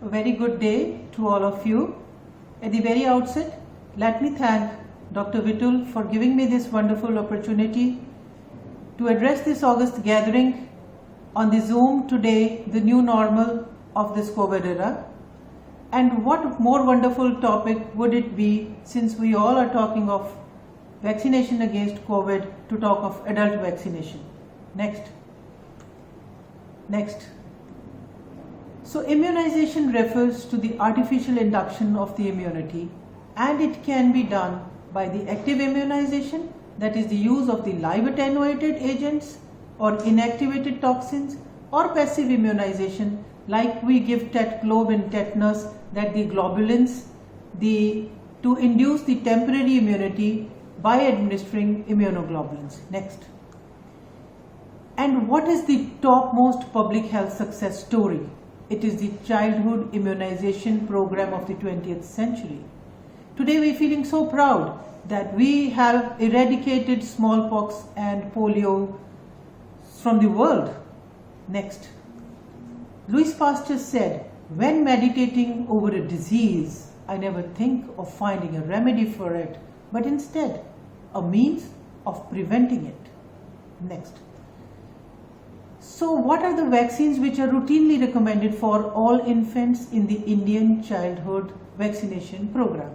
A very good day to all of you. At the very outset, let me thank Dr. Vitul for giving me this wonderful opportunity to address this August gathering on the Zoom today, the new normal of this COVID era. And what more wonderful topic would it be, since we all are talking of vaccination against COVID, to talk of adult vaccination. Next. So immunization refers to the artificial induction of the immunity, and it can be done by the active immunization, that is the use of the live attenuated agents or inactivated toxins, or passive immunization like we give Tet-Glob in tetanus, that the globulins, to induce the temporary immunity by administering immunoglobulins. Next. And what is the topmost public health success story? It is the childhood immunization program of the 20th century. Today we are feeling so proud that we have eradicated smallpox and polio from the world. Next. Louis Pasteur said, "When meditating over a disease, I never think of finding a remedy for it, but instead a means of preventing it." Next. So what are the vaccines which are routinely recommended for all infants in the Indian childhood vaccination program?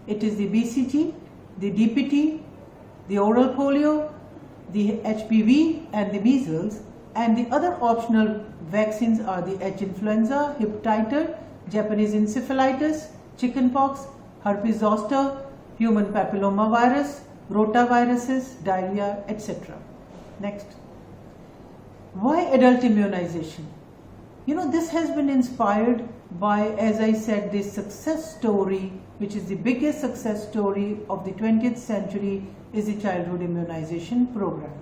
It is the BCG, the DPT, the oral polio, the HPV and the measles, and the other optional vaccines are the H influenza, hep titer, Japanese encephalitis, chickenpox, herpes zoster, human papillomavirus, rotaviruses, diarrhea, etc. Next. Why adult immunization? This has been inspired by, as I said, this success story, which is the biggest success story of the 20th century, is the childhood immunization program.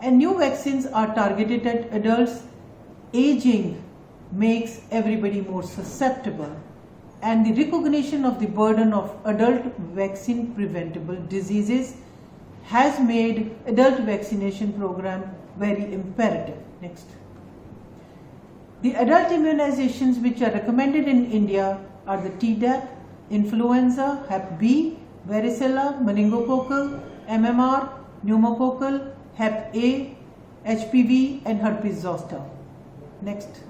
And new vaccines are targeted at adults. Aging makes everybody more susceptible, and the recognition of the burden of adult vaccine preventable diseases has made adult vaccination program very imperative. Next. The adult immunizations which are recommended in India are the Tdap, influenza, Hep B, varicella, meningococcal, MMR, pneumococcal, Hep A, HPV and herpes zoster. Next.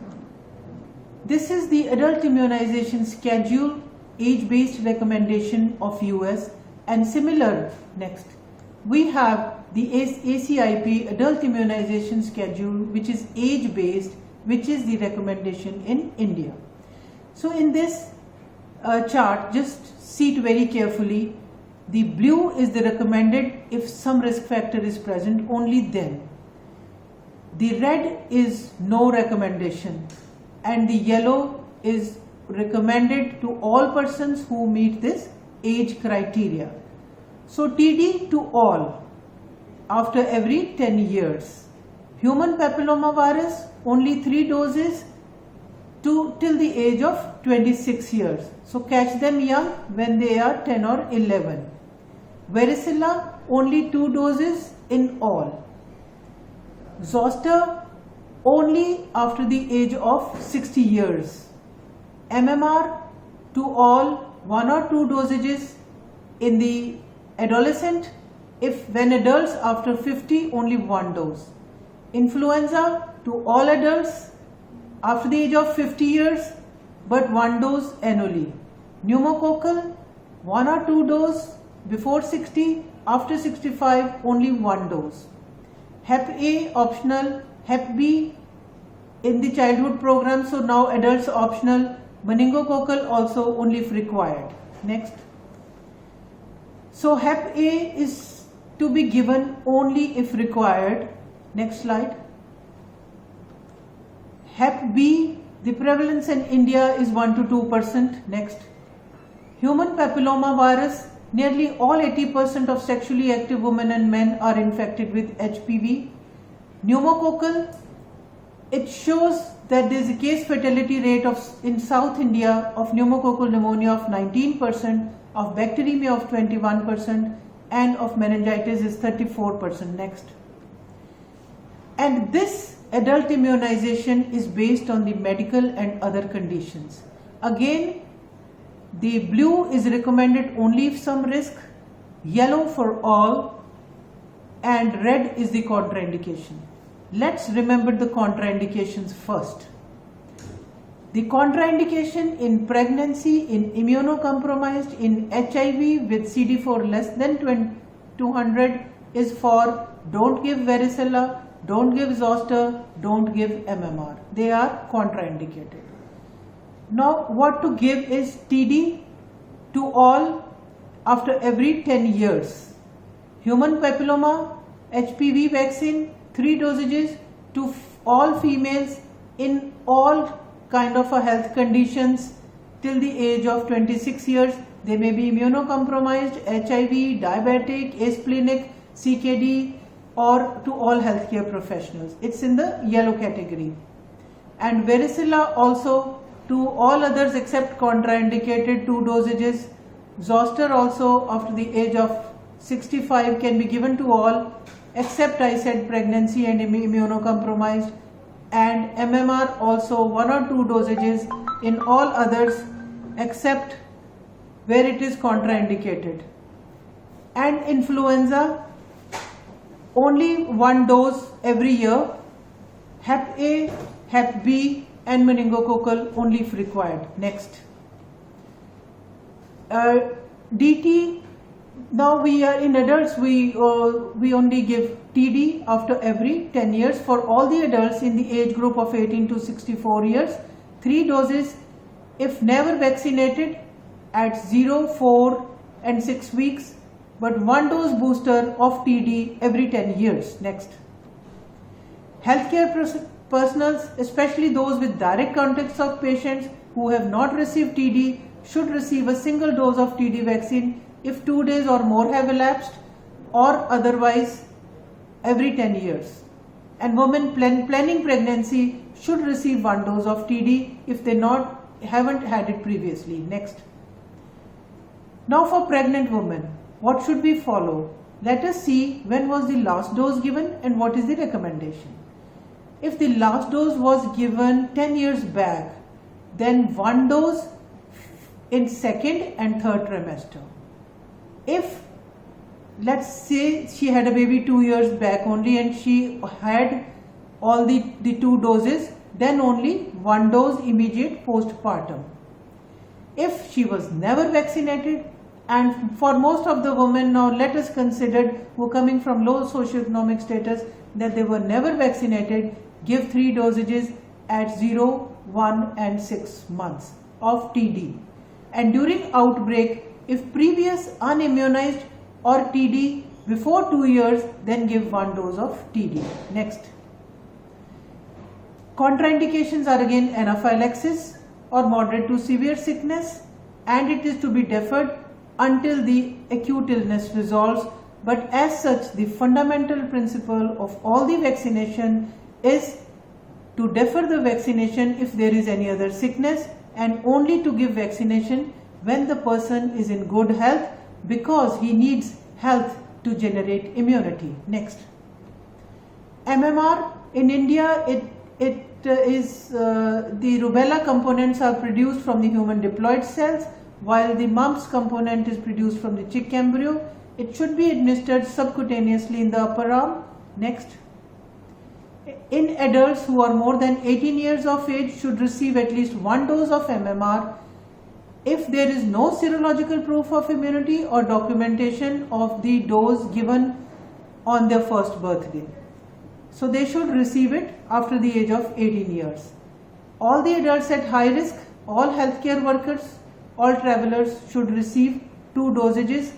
This is the adult immunization schedule, age-based recommendation of US, and similar. Next. We have the ACIP adult immunization schedule, which is age-based, which is the recommendation in India. So in this chart, just see it very carefully. The blue is the recommended if some risk factor is present, only then. The red is no recommendation, and the yellow is recommended to all persons who meet this age criteria. So TD to all after every 10 years. Human papillomavirus, only 3 doses till the age of 26 years. So catch them young when they are 10 or 11. Varicella, only 2 doses in all. Zoster, only after the age of 60 years. MMR, to all, 1 or 2 dosages in the adolescent. When adults after 50, only 1 dose. Influenza, to all adults after the age of 50 years, but 1 dose annually. Pneumococcal, 1 or 2 dose before 60, after 65 only 1 dose. Hep A optional, Hep B in the childhood program, so now adults optional. Meningococcal also only if required. Next. So Hep A is to be given only if required. Next slide. Hep B, the prevalence in India is 1 to 2%. Next. Human papillomavirus, nearly all 80% of sexually active women and men are infected with HPV. Pneumococcal, it shows that there is a case fatality rate in South India of pneumococcal pneumonia of 19%, of bacteremia of 21%, and of meningitis is 34%. Next. And this adult immunization is based on the medical and other conditions. Again, the blue is recommended only if some risk, yellow for all, and red is the contraindication. Let's remember the contraindications first. The contraindication in pregnancy, in immunocompromised, in HIV with CD4 less than 200 is for don't give varicella, don't give zoster, don't give MMR. They are contraindicated. Now what to give is TD to all after every 10 years. Human papilloma, HPV vaccine, 3 dosages to all females in all kind of a health conditions till the age of 26 years. They may be immunocompromised, HIV, diabetic, asplenic, CKD, or to all healthcare professionals. It's in the yellow category. And varicella also to all others except contraindicated, 2 dosages. Zoster also after the age of 65 can be given to all except I said pregnancy and immunocompromised, and MMR also 1 or 2 dosages in all others except where it is contraindicated. And influenza only 1 dose every year, Hep A, Hep B and meningococcal only if required. Next. DT, now we are in adults, we only give TD after every 10 years for all the adults in the age group of 18 to 64 years. 3 doses if never vaccinated at 0, 4 and 6 weeks, but 1 dose booster of TD every 10 years. Next. Healthcare personals, especially those with direct contacts of patients who have not received TD, should receive a single dose of TD vaccine if 2 days or more have elapsed, or otherwise every 10 years. And women planning pregnancy should receive 1 dose of TD if they haven't had it previously. Next. Now for pregnant women, what should we follow? Let us see when was the last dose given and what is the recommendation. If the last dose was given 10 years back, then 1 dose in 2nd and 3rd trimester. If let's say she had a baby 2 years back only and she had all the 2 doses, then only 1 dose immediate postpartum. If she was never vaccinated, and for most of the women now let us consider who are coming from low socioeconomic status that they were never vaccinated, give 3 dosages at 0, 1 and 6 months of TD. And during outbreak, if previous unimmunized or TD before 2 years, then give 1 dose of TD. Next. Contraindications are again anaphylaxis or moderate to severe sickness, and it is to be deferred until the acute illness resolves. But as such, the fundamental principle of all the vaccination is to defer the vaccination if there is any other sickness, and only to give vaccination when the person is in good health, because he needs health to generate immunity. Next. MMR in India, the rubella components are produced from the human diploid cells, while the mumps component is produced from the chick embryo. It should be administered subcutaneously in the upper arm. Next. In adults who are more than 18 years of age should receive at least 1 dose of MMR if there is no serological proof of immunity or documentation of the dose given on their first birthday. So they should receive it after the age of 18 years. All the adults at high risk, all healthcare workers, all travelers should receive 2 dosages.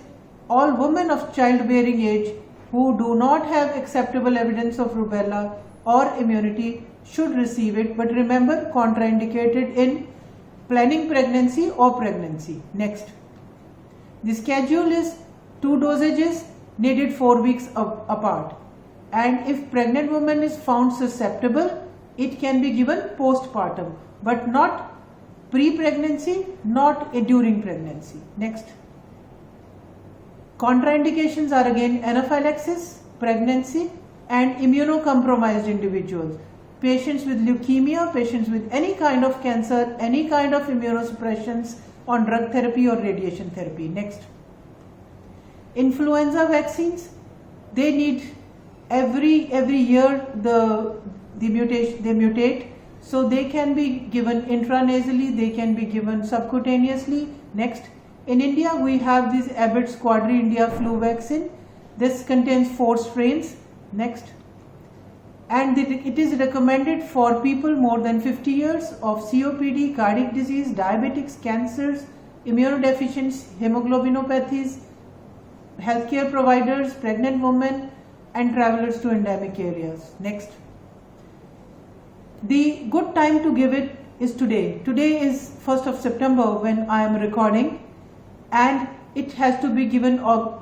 All women of childbearing age who do not have acceptable evidence of rubella or immunity should receive it, but remember, contraindicated in planning pregnancy or pregnancy. Next. The schedule is 2 dosages needed 4 weeks apart, and if pregnant woman is found susceptible, it can be given postpartum, but not pre-pregnancy, not during pregnancy. Next. Contraindications are again anaphylaxis, pregnancy and immunocompromised individuals. patients with leukemia, patients with any kind of cancer, any kind of immunosuppressions on drug therapy or radiation therapy. Next. Influenza vaccines, they need every year they mutate, so they can be given intranasally, they can be given subcutaneously. Next. In India, we have this Abbott's Quadri India flu vaccine. This contains 4 strains. Next. And it is recommended for people more than 50 years of COPD, cardiac disease, diabetics, cancers, immunodeficients, hemoglobinopathies, healthcare providers, pregnant women, and travelers to endemic areas. Next. The good time to give it is today. Today is 1st of September when I am recording, and it has to be given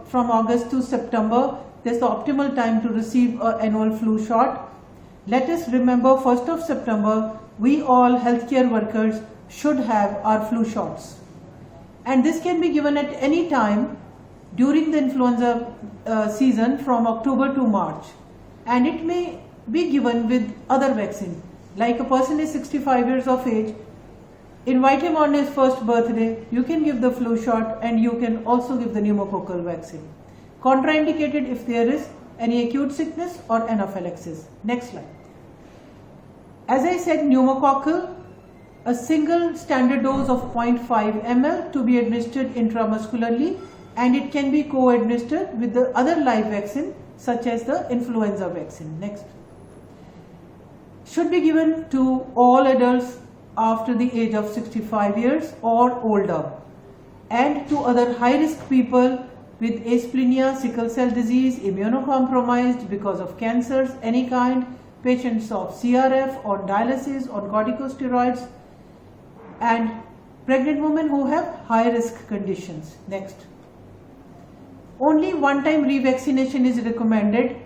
from August to September. That's the optimal time to receive an annual flu shot. Let us remember 1st of September, we all healthcare workers should have our flu shots. And this can be given at any time during the influenza season from October to March. And it may be given with other vaccines. Like a person is 65 years of age, invite him on his first birthday, you can give the flu shot and you can also give the pneumococcal vaccine. Contraindicated if there is any acute sickness or anaphylaxis. Next slide. As I said, pneumococcal, a single standard dose of 0.5 ml to be administered intramuscularly, and it can be co-administered with the other live vaccine such as the influenza vaccine. Next. Should be given to all adults after the age of 65 years or older, and to other high-risk people with asplenia, sickle cell disease, immunocompromised because of cancers, any kind, patients of CRF, on dialysis, on corticosteroids, and pregnant women who have high-risk conditions. Next. Only one-time revaccination is recommended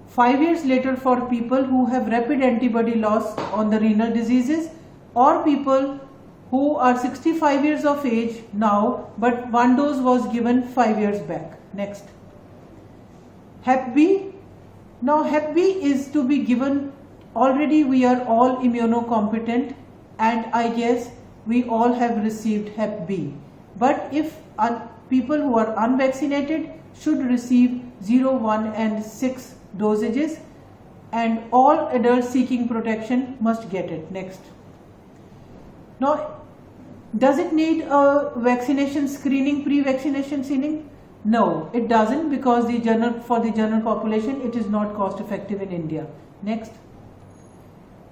5 years later for people who have rapid antibody loss on the renal diseases, or people who are 65 years of age now, but one dose was given 5 years back. Next. Hep B. Now Hep B is to be given, already we are all immunocompetent, and I guess we all have received Hep B. But if people who are unvaccinated should receive 0, 1 and 6 dosages, and all adults seeking protection must get it. Next. Now, does it need a vaccination screening, pre-vaccination screening? No, it doesn't, because for the general population it is not cost effective in India. Next.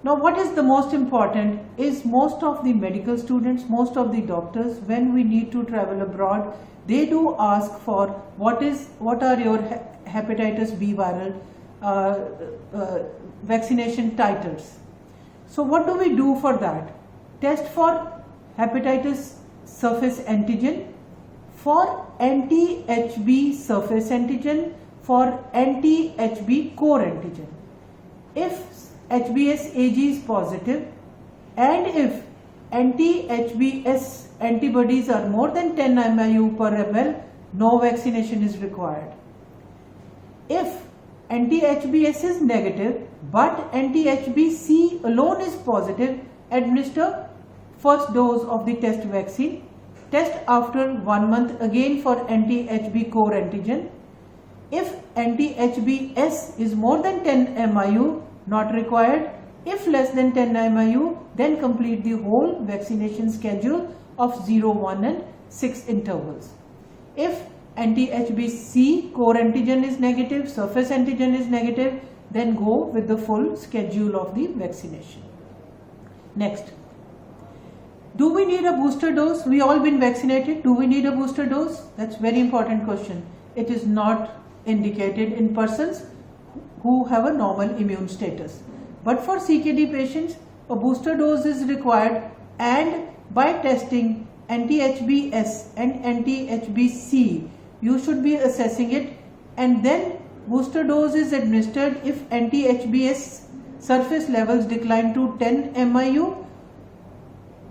Now, what is the most important is most of the medical students, most of the doctors, when we need to travel abroad, they do ask for what are your hepatitis B viral vaccination titers. So what do we do for that? Test for hepatitis surface antigen, for anti-HB surface antigen, for anti-HB core antigen. If HBsAg is positive, and if anti-HBs antibodies are more than 10 MIU per ml, no vaccination is required. If anti-HBs is negative but anti-HBc alone is positive, administer first dose of the test vaccine. Test after 1 month again for anti-HB core antigen. If anti-HBs is more than 10 MIU, not required. If less than 10 MIU, then complete the whole vaccination schedule of 0, 1 and 6 intervals. If anti-HBc core antigen is negative, surface antigen is negative, then go with the full schedule of the vaccination. Next. Do we need a booster dose? We all been vaccinated. Do we need a booster dose? That's very important question. It is not indicated in persons who have a normal immune status. But for CKD patients, a booster dose is required, and by testing anti-HBs and anti-HBc, you should be assessing it, and then booster dose is administered if anti-HBs surface levels decline to 10 MIU,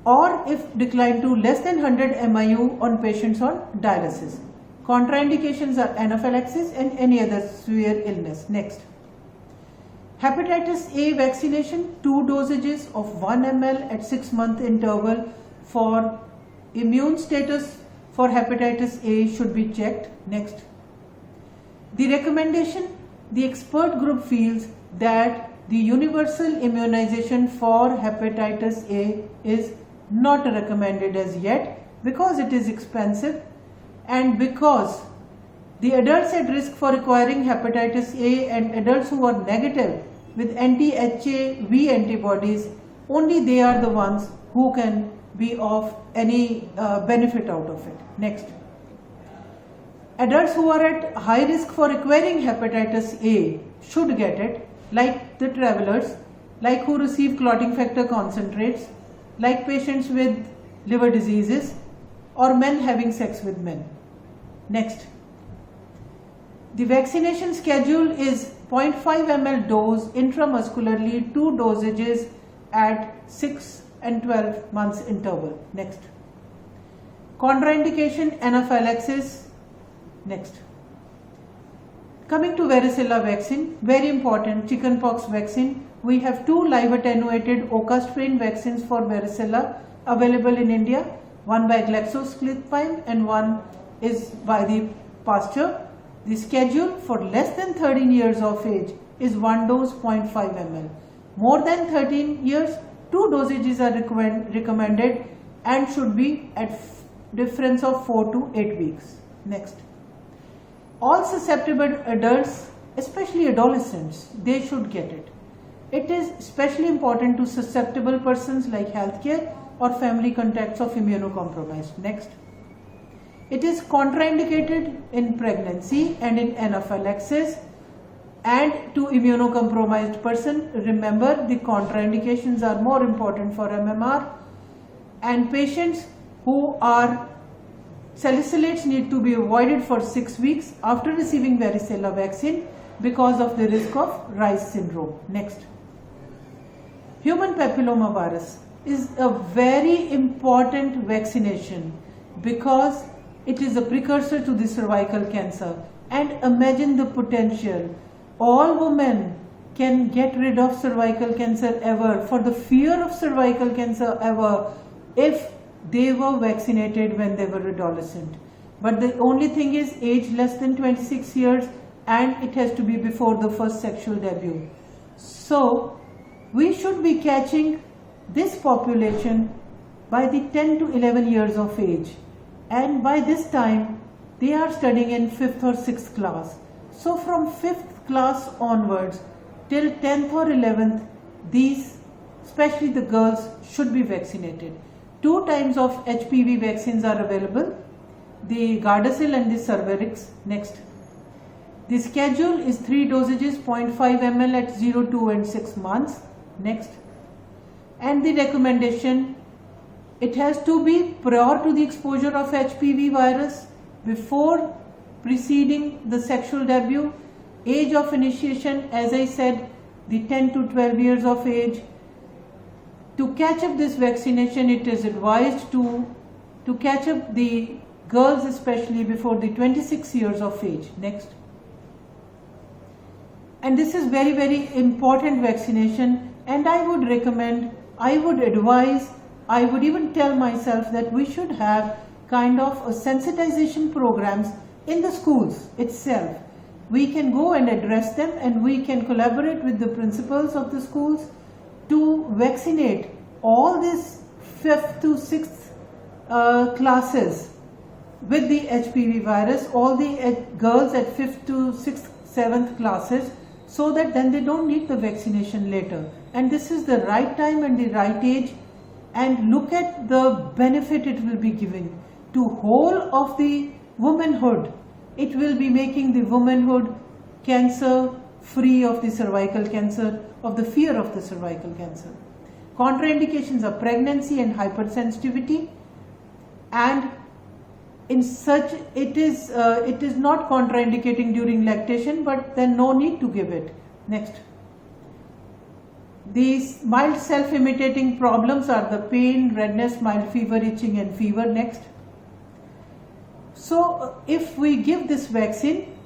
or if decline to less than 100 MIU on patients on dialysis. Contraindications are anaphylaxis and any other severe illness. Next. Hepatitis A vaccination, 2 dosages of 1 ml at 6-month interval for immune status for hepatitis A should be checked. Next. The recommendation, the expert group feels that the universal immunization for hepatitis A is not recommended as yet because it is expensive and because the adults at risk for acquiring hepatitis A and adults who are negative with anti-HAV antibodies, only they are the ones who can be of any benefit out of it. Next. Adults who are at high risk for acquiring hepatitis A should get it, like the travelers, like who receive clotting factor concentrates, like patients with liver diseases, or men having sex with men. Next. The vaccination schedule is 0.5 ml dose intramuscularly, 2 dosages at 6 and 12 months interval. Next. Contraindication, anaphylaxis. Next. Coming to varicella vaccine, very important, chickenpox vaccine. We have 2 live attenuated OCA strain vaccines for varicella available in India, one by GlaxoSmithKline and one is by the Pasteur. The schedule for less than 13 years of age is 1 dose 0.5 ml. More than 13 years, 2 dosages are recommended and should be at difference of 4 to 8 weeks. Next. All susceptible adults, especially adolescents, they should get it. It is especially important to susceptible persons like healthcare or family contacts of immunocompromised. Next. It is contraindicated in pregnancy and in anaphylaxis and to immunocompromised person. Remember, the contraindications are more important for MMR, and patients who are salicylates need to be avoided for 6 weeks after receiving varicella vaccine because of the risk of Reye's syndrome. Next. Human papillomavirus is a very important vaccination because it is a precursor to the cervical cancer. And imagine the potential. All women can get rid of cervical cancer ever, for the fear of cervical cancer ever, if they were vaccinated when they were adolescent. But the only thing is age less than 26 years and it has to be before the first sexual debut. So we should be catching this population by the 10 to 11 years of age. And by this time, they are studying in 5th or 6th class. So from 5th class onwards till 10th or 11th, these, especially the girls, should be vaccinated. 2 types of HPV vaccines are available, the Gardasil and the Cervarix. Next. The schedule is 3 dosages, 0.5 ml at 0, 2 and 6 months. Next. And the recommendation, it has to be prior to the exposure of HPV virus, before preceding the sexual debut, age of initiation, as I said, the 10 to 12 years of age. To catch up this vaccination, it is advised to catch up the girls especially before the 26 years of age. Next. And this is very, very important vaccination, and I would recommend, I would advise, I would even tell myself that we should have kind of a sensitization programs in the schools itself. We can go and address them, and we can collaborate with the principals of the schools to vaccinate all these 5th to 6th classes with the HPV virus, all the girls at 5th to 6th, 7th classes, so that then they don't need the vaccination later. And this is the right time and the right age, and look at the benefit it will be giving to whole of the womanhood. It will be making the womanhood cancer free of the cervical cancer, of the fear of the cervical cancer. Contraindications are pregnancy and hypersensitivity, and in such it is not contraindicating during lactation, but then no need to give it. Next. These mild self-imitating problems are the pain, redness, mild fever, itching and fever. Next. So if we give this vaccine,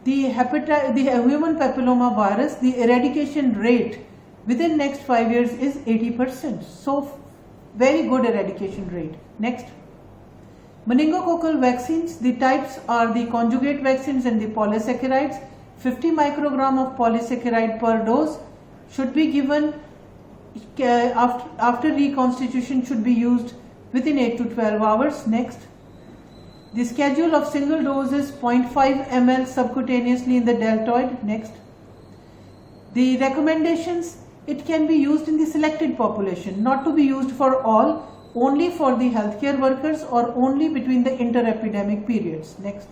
the human papilloma virus, the eradication rate within next 5 years is 80%. So very good eradication rate. Next. Meningococcal vaccines, the types are the conjugate vaccines and the polysaccharides. 50 microgram of polysaccharide per dose should be given after reconstitution, should be used within 8 to 12 hours. Next. The schedule of single doses 0.5 ml subcutaneously in the deltoid. Next. The recommendations, it can be used in the selected population, not to be used for all, only for the healthcare workers or only between the inter-epidemic periods. Next.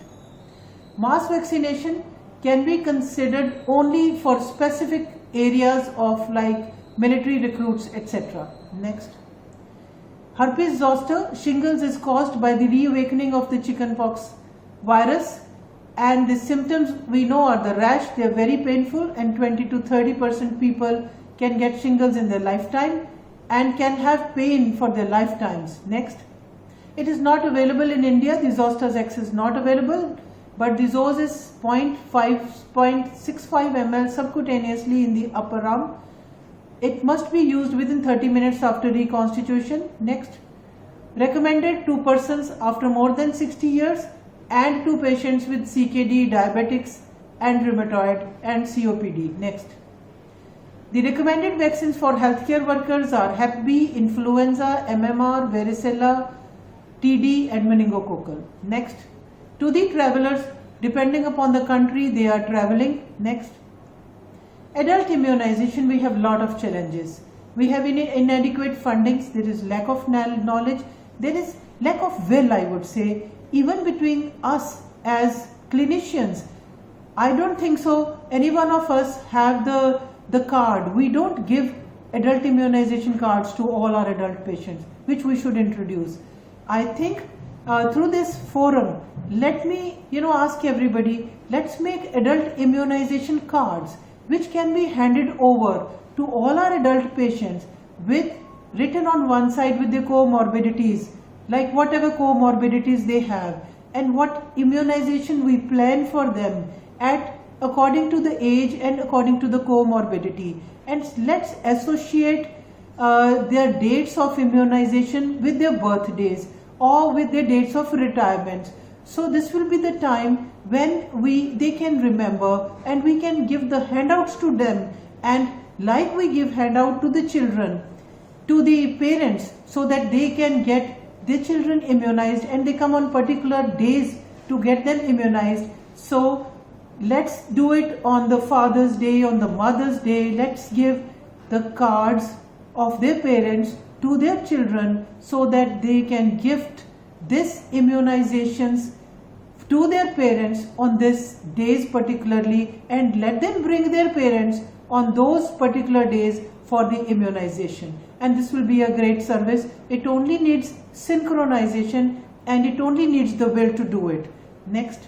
Mass vaccination can be considered only for specific areas of like military recruits, etc. Next. Herpes zoster, shingles, is caused by the reawakening of the chickenpox virus, and the symptoms we know are the rash. They are very painful, and 20 to 30% people can get shingles in their lifetime and can have pain for their lifetimes. Next. It is not available in India. The Zoster's X is not available, but the Zos is 0.65 ml subcutaneously in the upper arm. It must be used within 30 minutes after reconstitution. Next. Recommended to persons after more than 60 years and to patients with CKD, diabetics and rheumatoid and COPD. Next. The recommended vaccines for healthcare workers are Hep B, influenza, MMR, varicella, TD and meningococcal. Next. To the travelers, depending upon the country they are traveling. Next. Adult immunization, we have lot of challenges. We have inadequate fundings, there is lack of knowledge, there is lack of will, I would say, even between us as clinicians. I don't think so any one of us have the card. We don't give adult immunization cards to all our adult patients, which we should introduce. I think through this forum, let me ask everybody, let's make adult immunization cards which can be handed over to all our adult patients with written on one side with their comorbidities, like whatever comorbidities they have and what immunization we plan for them at according to the age and according to the comorbidity, and let's associate their dates of immunization with their birthdays or with their dates of retirement. So this will be the time when they can remember, and we can give the handouts to them, and like we give handout to the children, to the parents, so that they can get their children immunized and they come on particular days to get them immunized. So let's do it on the Father's Day, on the Mother's Day. Let's give the cards of their parents to their children so that they can gift this immunizations to their parents on this days particularly, and let them bring their parents on those particular days for the immunization. And this will be a great service. It only needs synchronization and it only needs the will to do it. Next.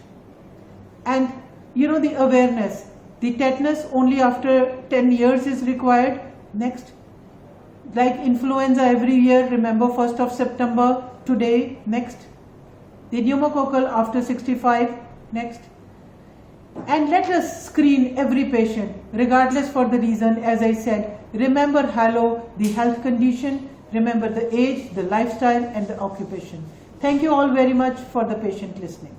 And the awareness, the tetanus only after 10 years is required. Next. Like influenza every year, remember 1st of September today. Next. The pneumococcal after 65. Next. And let us screen every patient regardless for the reason. As I said, remember HALO, the health condition, remember the age, the lifestyle and the occupation. Thank you all very much for the patient listening.